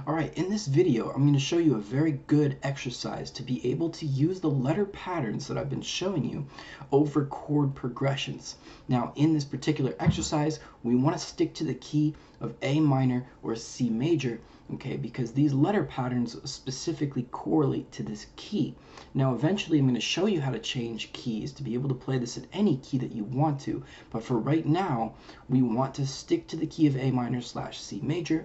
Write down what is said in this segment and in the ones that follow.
Alright, in this video, I'm going to show you a very good exercise to be able to use the letter patterns that I've been showing you over chord progressions. Now, in this particular exercise, we want to stick to the key of A minor or C major, okay, because these letter patterns specifically correlate to this key. Now, eventually, I'm going to show you how to change keys to be able to play this in any key that you want to, but for right now, we want to stick to the key of A minor / C major.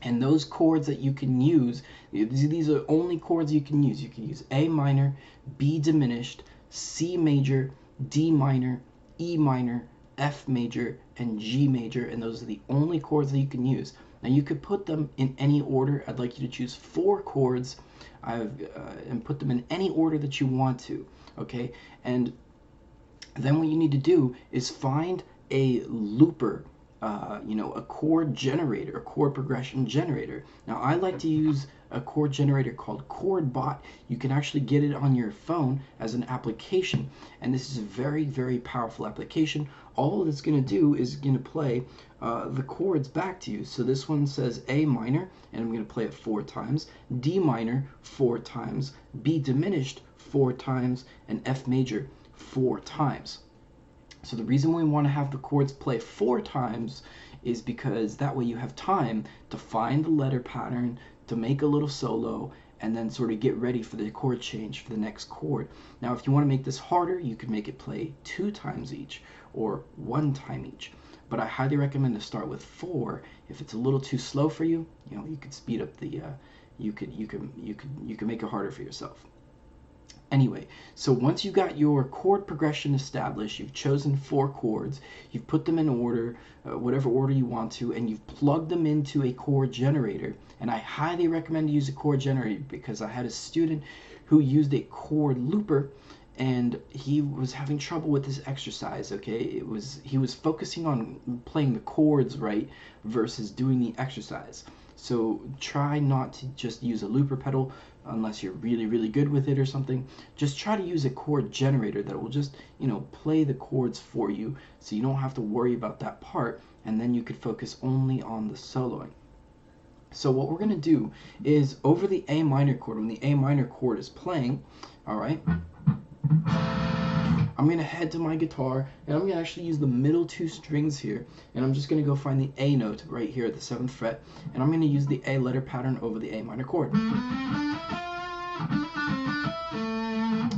And those chords that you can use, these are only chords you can use. You can use A minor, B diminished, C major, D minor, E minor, F major, and G major, and those are the only chords that you can use. Now you could put them in any order. I'd like you to choose 4 chords and put them in any order that you want to, okay? And then what you need to do is find a looper, a chord generator, a chord progression generator. Now, I like to use a chord generator called Chord. You can actually get it on your phone as an application, and this is a very, very powerful application. All it's going to do is going to play the chords back to you. So this one says A minor, and I'm going to play it 4 times, D minor 4 times, B diminished 4 times, and F major 4 times. So the reason we want to have the chords play 4 times is because that way you have time to find the letter pattern, to make a little solo, and then sort of get ready for the chord change for the next chord. Now, if you want to make this harder, you can make it play 2 times each or 1 time each. But I highly recommend to start with 4. If it's a little too slow for you, you could speed up the you can make it harder for yourself. Anyway, so once you got your chord progression established, you've chosen 4 chords, you've put them in order, whatever order you want to, and you've plugged them into a chord generator. And I highly recommend to use a chord generator because I had a student who used a chord looper and he was having trouble with this exercise, okay? He was focusing on playing the chords right versus doing the exercise. So try not to just use a looper pedal unless you're really, really good with it or something. Just try to use a chord generator that will just, play the chords for you so you don't have to worry about that part, and then you could focus only on the soloing. So what we're going to do is over the A minor chord, when the A minor chord is playing, all right, I'm going to head to my guitar, and I'm going to actually use the middle 2 strings here, and I'm just going to go find the A note right here at the 7th fret, and I'm going to use the A letter pattern over the A minor chord.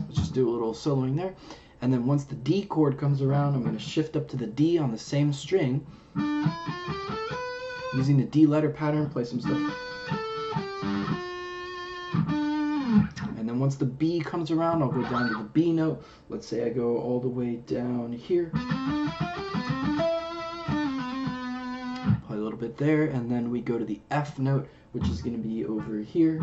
Let's just do a little soloing there, and then once the D chord comes around, I'm going to shift up to the D on the same string, using the D letter pattern, play some stuff. And then once the B comes around, I'll go down to the B note. Let's say I go all the way down here. Play a little bit there, and then we go to the F note, which is going to be over here.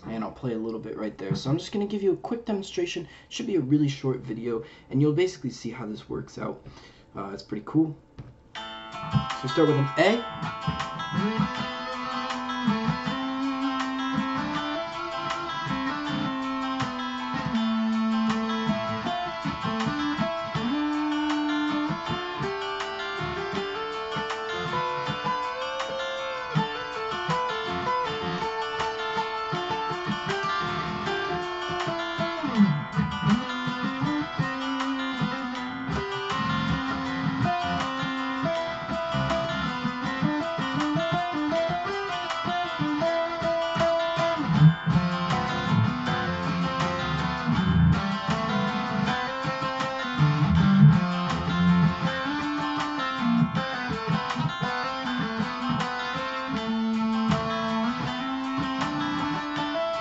And I'll play a little bit right there. So I'm just going to give you a quick demonstration. It should be a really short video, and you'll basically see how this works out. It's pretty cool. So start with an A.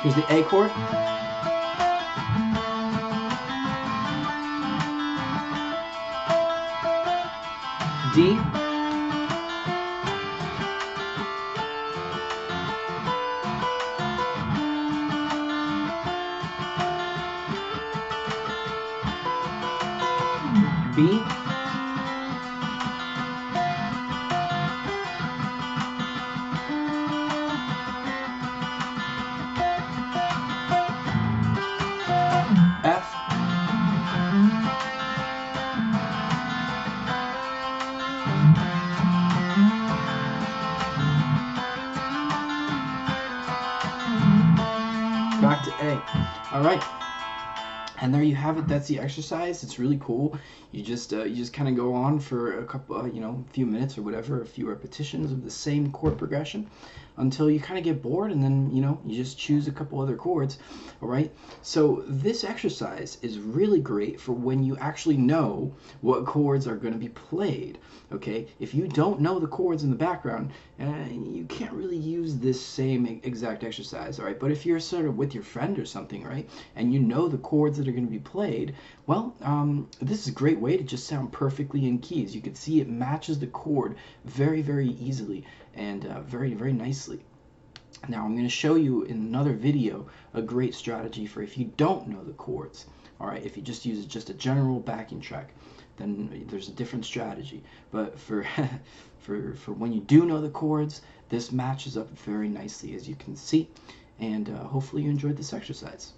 Here's the A chord. D. B. F. All right. And there you have it. That's the exercise. It's really cool. You just kind of go on for a couple, a few minutes or whatever, a few repetitions of the same chord progression until you kind of get bored, and then you just choose a couple other chords. All right. So this exercise is really great for when you actually know what chords are going to be played. Okay. If you don't know the chords in the background, you can't really use this same exact exercise. All right. But if you're sort of with your friend or something, right, and you know the chords that are going to be played, well, this is a great way to just sound perfectly in keys. You can see it matches the chord very, very easily and very, very nicely. Now I'm going to show you in another video a great strategy for if you don't know the chords. All right, if you just use just a general backing track, then there's a different strategy. But for for when you do know the chords, this matches up very nicely, as you can see. And hopefully you enjoyed this exercise.